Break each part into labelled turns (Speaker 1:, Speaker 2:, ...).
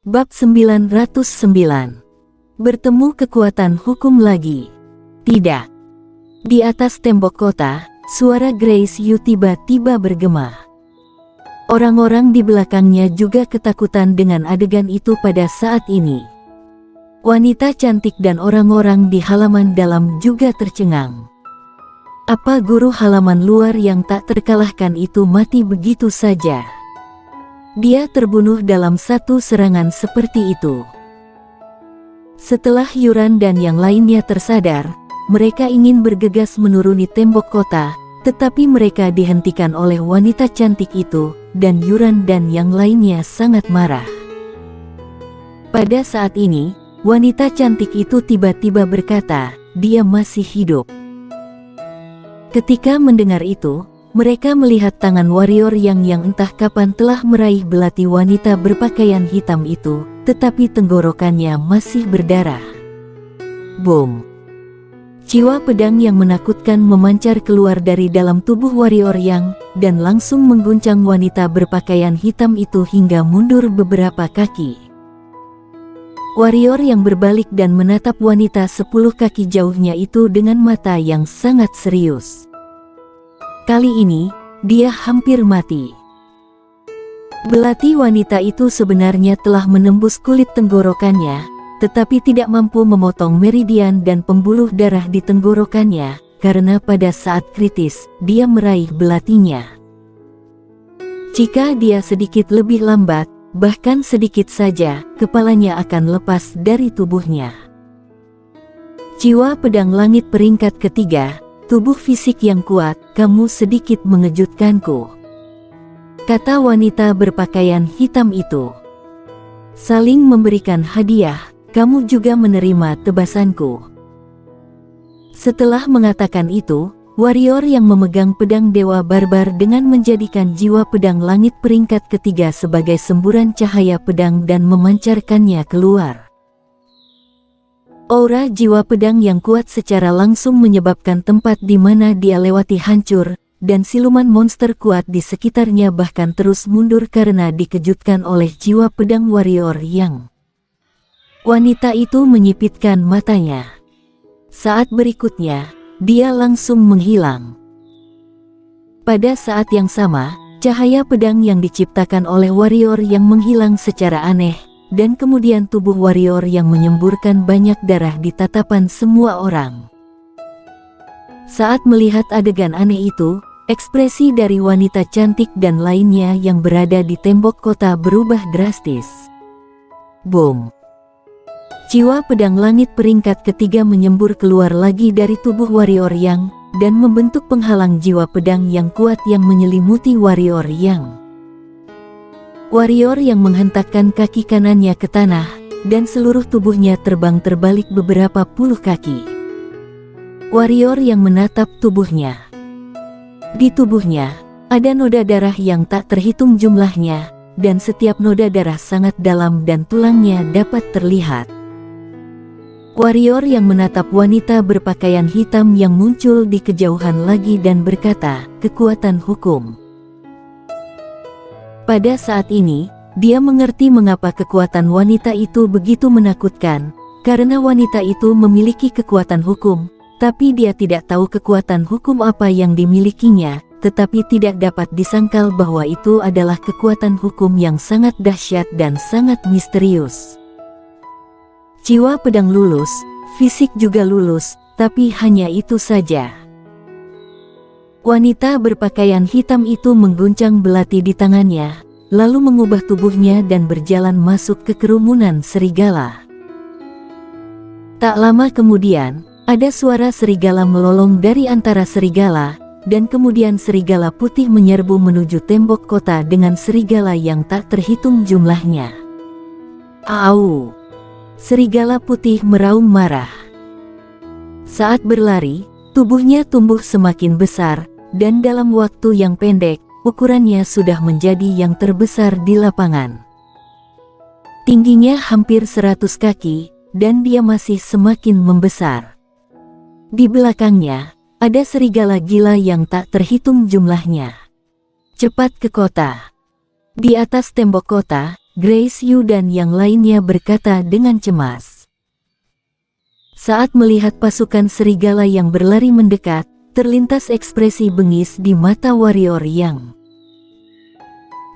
Speaker 1: Bab 909. Bertemu kekuatan hukum lagi. Tidak. Di atas tembok kota, suara Grace Yu tiba-tiba bergema. Orang-orang di belakangnya juga ketakutan dengan adegan itu pada saat ini. Wanita cantik dan orang-orang di halaman dalam juga tercengang. Apa guru halaman luar yang tak terkalahkan itu mati begitu saja? Dia terbunuh dalam satu serangan seperti itu. Setelah Yuran dan yang lainnya tersadar, mereka ingin bergegas menuruni tembok kota, tetapi mereka dihentikan oleh wanita cantik itu, dan Yuran dan yang lainnya sangat marah. Pada saat ini, wanita cantik itu tiba-tiba berkata, dia masih hidup. Ketika mendengar itu, mereka melihat tangan warrior yang entah kapan telah meraih belati wanita berpakaian hitam itu, tetapi tenggorokannya masih berdarah. Boom! Jiwa pedang yang menakutkan memancar keluar dari dalam tubuh warrior yang, dan langsung mengguncang wanita berpakaian hitam itu hingga mundur beberapa kaki. Warrior yang berbalik dan menatap wanita 10 kaki jauhnya itu dengan mata yang sangat serius. Kali ini, dia hampir mati. Belati wanita itu sebenarnya telah menembus kulit tenggorokannya, tetapi tidak mampu memotong meridian dan pembuluh darah di tenggorokannya, karena pada saat kritis, dia meraih belatinya. Jika dia sedikit lebih lambat, bahkan sedikit saja, kepalanya akan lepas dari tubuhnya. Jiwa pedang langit peringkat ketiga. Tubuh fisik yang kuat, kamu sedikit mengejutkanku, kata wanita berpakaian hitam itu. Saling memberikan hadiah, kamu juga menerima tebasanku. Setelah mengatakan itu, warrior yang memegang pedang dewa barbar dengan menjadikan jiwa pedang langit peringkat ketiga sebagai semburan cahaya pedang dan memancarkannya keluar. Aura jiwa pedang yang kuat secara langsung menyebabkan tempat di mana dia lewati hancur, dan siluman monster kuat di sekitarnya bahkan terus mundur karena dikejutkan oleh jiwa pedang warrior yang. Wanita itu menyipitkan matanya. Saat berikutnya, dia langsung menghilang. Pada saat yang sama, cahaya pedang yang diciptakan oleh warrior yang menghilang secara aneh, dan kemudian tubuh warrior yang menyemburkan banyak darah di tatapan semua orang. Saat melihat adegan aneh itu, ekspresi dari wanita cantik dan lainnya yang berada di tembok kota berubah drastis. Boom! Jiwa pedang langit peringkat ketiga menyembur keluar lagi dari tubuh warrior yang, dan membentuk penghalang jiwa pedang yang kuat yang menyelimuti warrior yang. Warrior yang menghentakkan kaki kanannya ke tanah, dan seluruh tubuhnya terbang terbalik beberapa puluh kaki. Warrior yang menatap tubuhnya. Di tubuhnya, ada noda darah yang tak terhitung jumlahnya, dan setiap noda darah sangat dalam dan tulangnya dapat terlihat. Warrior yang menatap wanita berpakaian hitam yang muncul di kejauhan lagi dan berkata, kekuatan hukum. Pada saat ini, dia mengerti mengapa kekuatan wanita itu begitu menakutkan, karena wanita itu memiliki kekuatan hukum, tapi dia tidak tahu kekuatan hukum apa yang dimilikinya, tetapi tidak dapat disangkal bahwa itu adalah kekuatan hukum yang sangat dahsyat dan sangat misterius. Jiwa pedang lulus, fisik juga lulus, tapi hanya itu saja. Wanita berpakaian hitam itu mengguncang belati di tangannya, lalu mengubah tubuhnya dan berjalan masuk ke kerumunan serigala. Tak lama kemudian, ada suara serigala melolong dari antara serigala, dan kemudian serigala putih menyerbu menuju tembok kota dengan serigala yang tak terhitung jumlahnya. Au! Serigala putih meraung marah. Saat berlari, tubuhnya tumbuh semakin besar, dan dalam waktu yang pendek, ukurannya sudah menjadi yang terbesar di lapangan. Tingginya hampir 100 kaki, dan dia masih semakin membesar. Di belakangnya, ada serigala gila yang tak terhitung jumlahnya. Cepat ke kota. Di atas tembok kota, Grace Yu dan yang lainnya berkata dengan cemas. Saat melihat pasukan serigala yang berlari mendekat, terlintas ekspresi bengis di mata warrior Yang.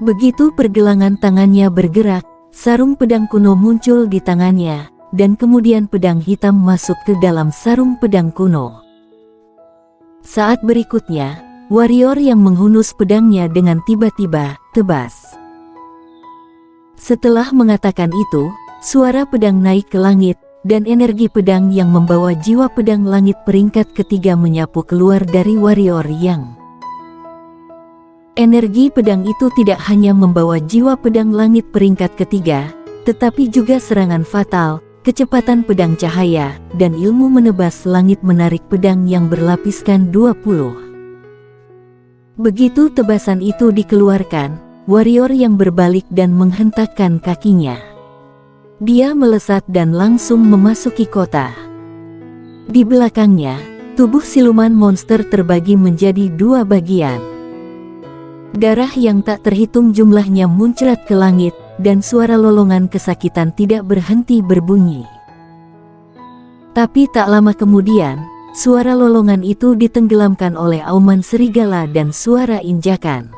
Speaker 1: Begitu pergelangan tangannya bergerak, sarung pedang kuno muncul di tangannya, dan kemudian pedang hitam masuk ke dalam sarung pedang kuno. Saat berikutnya, warrior yang menghunus pedangnya dengan tiba-tiba, tebas. Setelah mengatakan itu, suara pedang naik ke langit, dan energi pedang yang membawa jiwa pedang langit peringkat ketiga menyapu keluar dari warrior Yang. Energi pedang itu tidak hanya membawa jiwa pedang langit peringkat ketiga, tetapi juga serangan fatal, kecepatan pedang cahaya, dan ilmu menebas langit menarik pedang yang berlapiskan 20. Begitu tebasan itu dikeluarkan, warrior yang berbalik dan menghentakkan kakinya. Dia melesat dan langsung memasuki kota. Di belakangnya, tubuh siluman monster terbagi menjadi dua bagian. Darah yang tak terhitung jumlahnya muncrat ke langit, dan suara lolongan kesakitan tidak berhenti berbunyi. Tapi tak lama kemudian, suara lolongan itu ditenggelamkan oleh auman serigala dan suara injakan.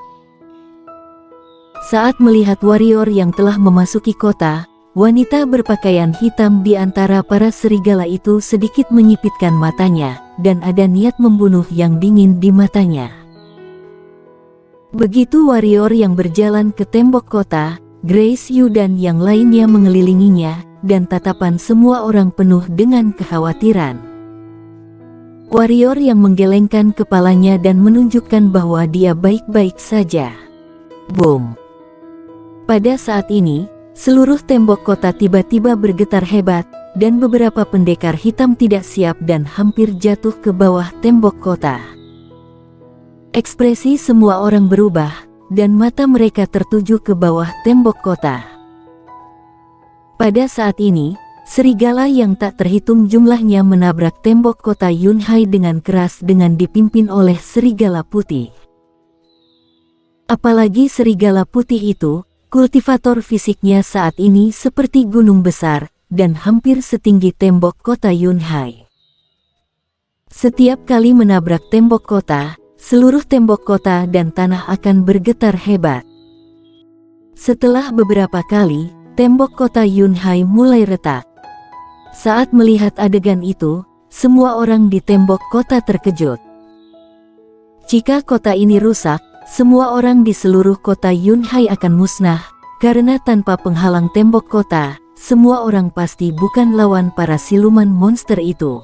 Speaker 1: Saat melihat warrior yang telah memasuki kota, wanita berpakaian hitam di antara para serigala itu sedikit menyipitkan matanya, dan ada niat membunuh yang dingin di matanya. Begitu warrior yang berjalan ke tembok kota, Grace Yu dan yang lainnya mengelilinginya, dan tatapan semua orang penuh dengan kekhawatiran. Warrior yang menggelengkan kepalanya dan menunjukkan bahwa dia baik-baik saja. Boom! Pada saat ini, seluruh tembok kota tiba-tiba bergetar hebat, dan beberapa pendekar hitam tidak siap dan hampir jatuh ke bawah tembok kota. Ekspresi semua orang berubah, dan mata mereka tertuju ke bawah tembok kota. Pada saat ini, serigala yang tak terhitung jumlahnya menabrak tembok kota Yunhai dengan keras dengan dipimpin oleh serigala putih. Apalagi serigala putih itu, kultivator fisiknya saat ini seperti gunung besar, dan hampir setinggi tembok kota Yunhai. Setiap kali menabrak tembok kota, seluruh tembok kota dan tanah akan bergetar hebat. Setelah beberapa kali, tembok kota Yunhai mulai retak. Saat melihat adegan itu, semua orang di tembok kota terkejut. Jika kota ini rusak, semua orang di seluruh kota Yunhai akan musnah, karena tanpa penghalang tembok kota, semua orang pasti bukan lawan para siluman monster itu.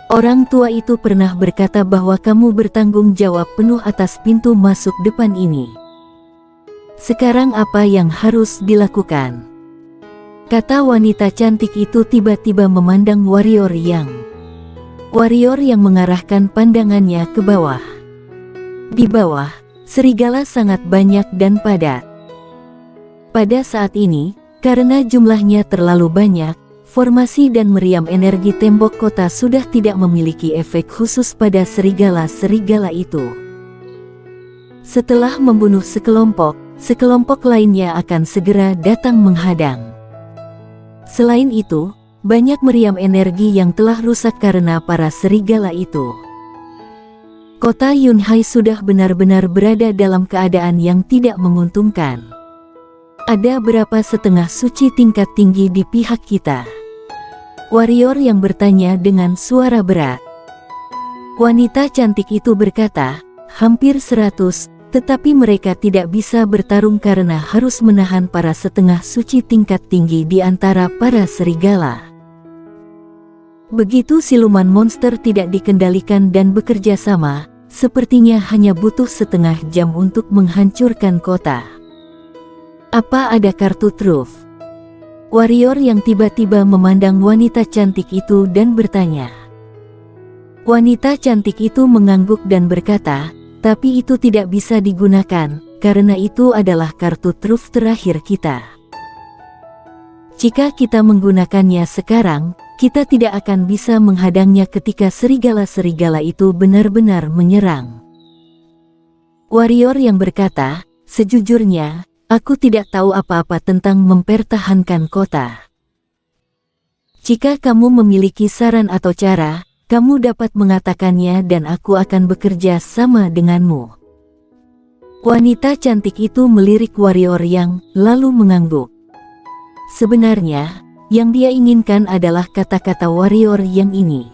Speaker 1: Orang tua itu pernah berkata bahwa kamu bertanggung jawab penuh atas pintu masuk depan ini. Sekarang apa yang harus dilakukan? Kata wanita cantik itu tiba-tiba memandang warrior Yang. Warrior yang mengarahkan pandangannya ke bawah. Di bawah, serigala sangat banyak dan padat. Pada saat ini, karena jumlahnya terlalu banyak, formasi dan meriam energi tembok kota sudah tidak memiliki efek khusus pada serigala-serigala itu. Setelah membunuh sekelompok, sekelompok lainnya akan segera datang menghadang. Selain itu, banyak meriam energi yang telah rusak karena para serigala itu. Kota Yunhai sudah benar-benar berada dalam keadaan yang tidak menguntungkan. Ada berapa setengah suci tingkat tinggi di pihak kita? Warrior yang bertanya dengan suara berat. Wanita cantik itu berkata, hampir 100, tetapi mereka tidak bisa bertarung karena harus menahan para setengah suci tingkat tinggi di antara para serigala. Begitu siluman monster tidak dikendalikan dan bekerja sama, sepertinya hanya butuh setengah jam untuk menghancurkan kota. Apa ada kartu truf? Warrior yang tiba-tiba memandang wanita cantik itu dan bertanya. Wanita cantik itu mengangguk dan berkata, tapi itu tidak bisa digunakan, karena itu adalah kartu truf terakhir kita. Jika kita menggunakannya sekarang, kita tidak akan bisa menghadangnya ketika serigala-serigala itu benar-benar menyerang. Warrior yang berkata, sejujurnya, aku tidak tahu apa-apa tentang mempertahankan kota. Jika kamu memiliki saran atau cara, kamu dapat mengatakannya dan aku akan bekerja sama denganmu." Wanita cantik itu melirik warrior yang lalu mengangguk. Sebenarnya, yang dia inginkan adalah kata-kata warrior yang ini.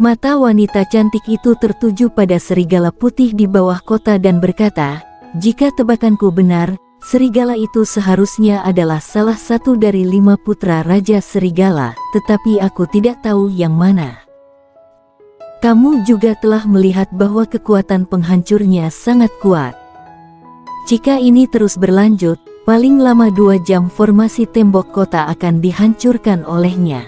Speaker 1: Mata wanita cantik itu tertuju pada serigala putih di bawah kota dan berkata, "Jika tebakanku benar, serigala itu seharusnya adalah salah satu dari 5 putra Raja Serigala, tetapi aku tidak tahu yang mana. Kamu juga telah melihat bahwa kekuatan penghancurnya sangat kuat. Jika ini terus berlanjut, paling lama 2 jam formasi tembok kota akan dihancurkan olehnya."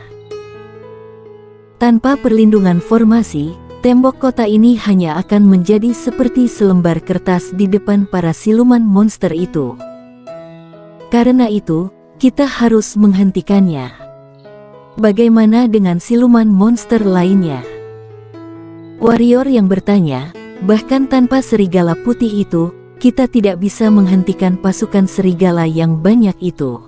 Speaker 1: Tanpa perlindungan formasi, tembok kota ini hanya akan menjadi seperti selembar kertas di depan para siluman monster itu. Karena itu, kita harus menghentikannya. Bagaimana dengan siluman monster lainnya? Warrior yang bertanya, "Bahkan tanpa serigala putih itu, kita tidak bisa menghentikan pasukan serigala yang banyak itu."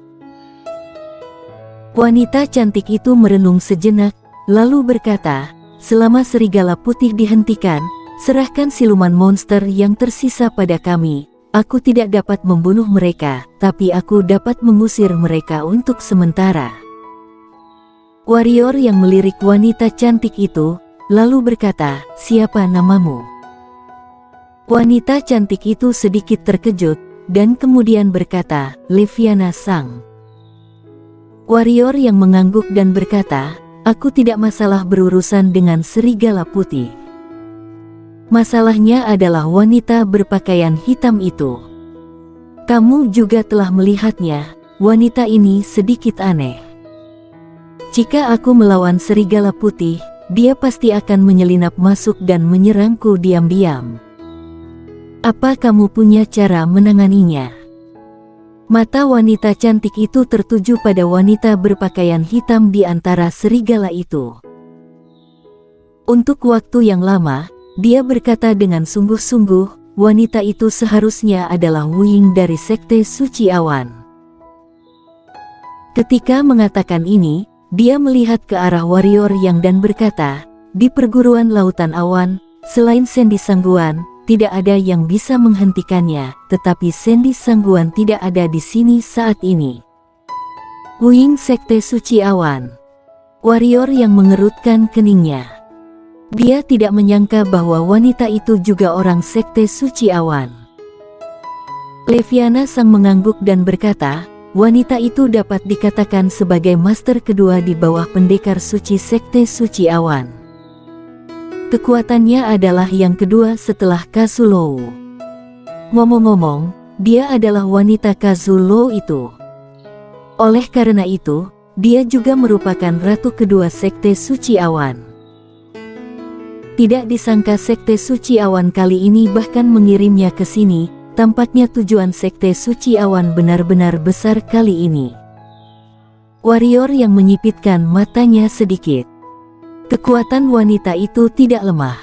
Speaker 1: Wanita cantik itu merenung sejenak, lalu berkata, "Selama serigala putih dihentikan, serahkan siluman monster yang tersisa pada kami. Aku tidak dapat membunuh mereka, tapi aku dapat mengusir mereka untuk sementara." Warrior yang melirik wanita cantik itu, lalu berkata, "Siapa namamu?" Wanita cantik itu sedikit terkejut, dan kemudian berkata, "Leviana Sang." Warrior yang mengangguk dan berkata, "Aku tidak masalah berurusan dengan serigala putih. Masalahnya adalah wanita berpakaian hitam itu. Kamu juga telah melihatnya, wanita ini sedikit aneh. Jika aku melawan serigala putih, dia pasti akan menyelinap masuk dan menyerangku diam-diam. Apa kamu punya cara menanganinya?" Mata wanita cantik itu tertuju pada wanita berpakaian hitam di antara serigala itu. Untuk waktu yang lama, dia berkata dengan sungguh-sungguh, wanita itu seharusnya adalah Wuying dari Sekte Suci Awan. Ketika mengatakan ini, dia melihat ke arah warrior yang dan berkata, "Di perguruan lautan awan, selain Sendi Sangguan, tidak ada yang bisa menghentikannya, tetapi Sendi Sangguan tidak ada di sini saat ini." Wuying Sekte Suci Awan. Warrior yang mengerutkan keningnya. Dia tidak menyangka bahwa wanita itu juga orang Sekte Suci Awan. Leviana Sang mengangguk dan berkata, "Wanita itu dapat dikatakan sebagai master kedua di bawah pendekar suci Sekte Suci Awan. Kekuatannya adalah yang kedua setelah Kazulou. Ngomong-ngomong, dia adalah wanita Kazulou itu. Oleh karena itu, dia juga merupakan ratu kedua Sekte Suci Awan." Tidak disangka Sekte Suci Awan kali ini bahkan mengirimnya ke sini. Tampaknya tujuan Sekte Suci Awan benar-benar besar kali ini. Warrior yang menyipitkan matanya sedikit. Kekuatan wanita itu tidak lemah.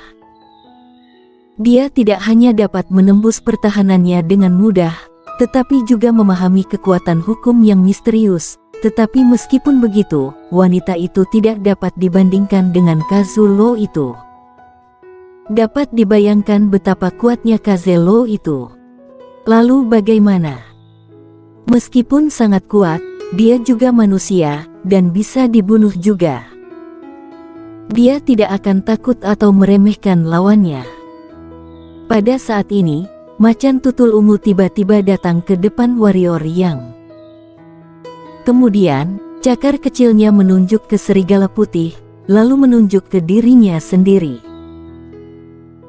Speaker 1: Dia tidak hanya dapat menembus pertahanannya dengan mudah, tetapi juga memahami kekuatan hukum yang misterius. Tetapi meskipun begitu, wanita itu tidak dapat dibandingkan dengan Kazulou itu. Dapat dibayangkan betapa kuatnya Kazulou itu. Lalu bagaimana? Meskipun sangat kuat, dia juga manusia, dan bisa dibunuh juga. Dia tidak akan takut atau meremehkan lawannya. Pada saat ini, macan tutul ungu tiba-tiba datang ke depan warrior yang. Kemudian, cakar kecilnya menunjuk ke serigala putih, lalu menunjuk ke dirinya sendiri.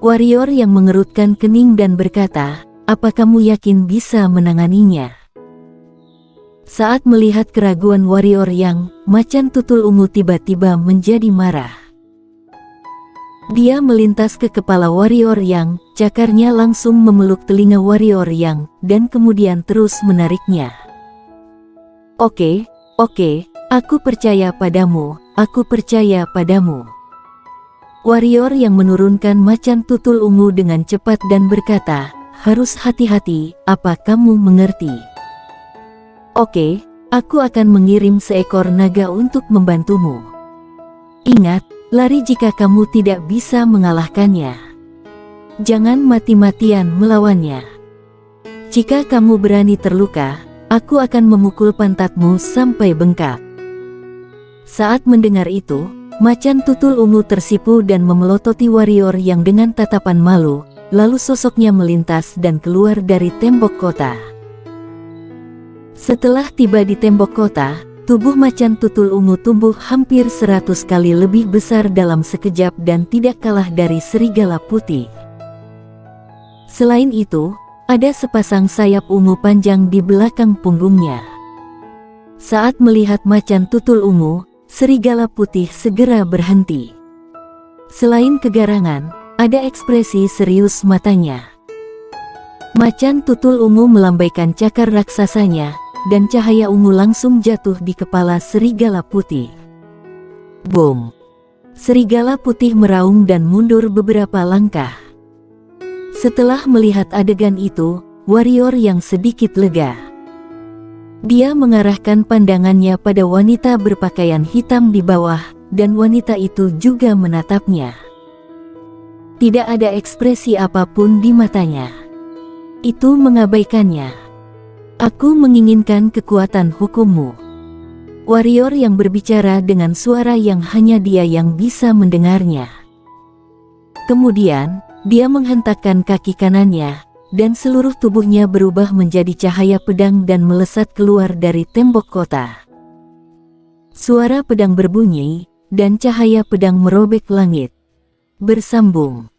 Speaker 1: Warrior yang mengerutkan kening dan berkata, "Apa kamu yakin bisa menanganinya?" Saat melihat keraguan warrior yang, macan tutul ungu tiba-tiba menjadi marah. Dia melintas ke kepala warrior yang, cakarnya langsung memeluk telinga warrior yang, dan kemudian terus menariknya. Oke, aku percaya padamu, aku percaya padamu." Warrior yang menurunkan macan tutul ungu dengan cepat dan berkata, harus hati-hati, apa kamu mengerti? Oke, aku akan mengirim seekor naga untuk membantumu. Ingat, lari jika kamu tidak bisa mengalahkannya. Jangan mati-matian melawannya. Jika kamu berani terluka, aku akan memukul pantatmu sampai bengkak. Saat mendengar itu, macan tutul ungu tersipu dan memelototi warrior yang dengan tatapan malu, lalu sosoknya melintas dan keluar dari tembok kota. Setelah tiba di tembok kota, tubuh macan tutul ungu tumbuh hampir 100 kali lebih besar dalam sekejap dan tidak kalah dari serigala putih. Selain itu, ada sepasang sayap ungu panjang di belakang punggungnya. Saat melihat macan tutul ungu, serigala putih segera berhenti. Selain kegarangan, ada ekspresi serius matanya. Macan tutul ungu melambaikan cakar raksasanya, dan cahaya ungu langsung jatuh di kepala serigala putih. Boom! Serigala putih meraung dan mundur beberapa langkah. Setelah melihat adegan itu, warrior yang sedikit lega. Dia mengarahkan pandangannya pada wanita berpakaian hitam di bawah, dan wanita itu juga menatapnya. Tidak ada ekspresi apapun di matanya. Itu mengabaikannya. Aku menginginkan kekuatan hukummu. Warrior yang berbicara dengan suara yang hanya dia yang bisa mendengarnya. Kemudian, dia menghentakkan kaki kanannya, dan seluruh tubuhnya berubah menjadi cahaya pedang dan melesat keluar dari tembok kota. Suara pedang berbunyi, dan cahaya pedang merobek langit. Bersambung.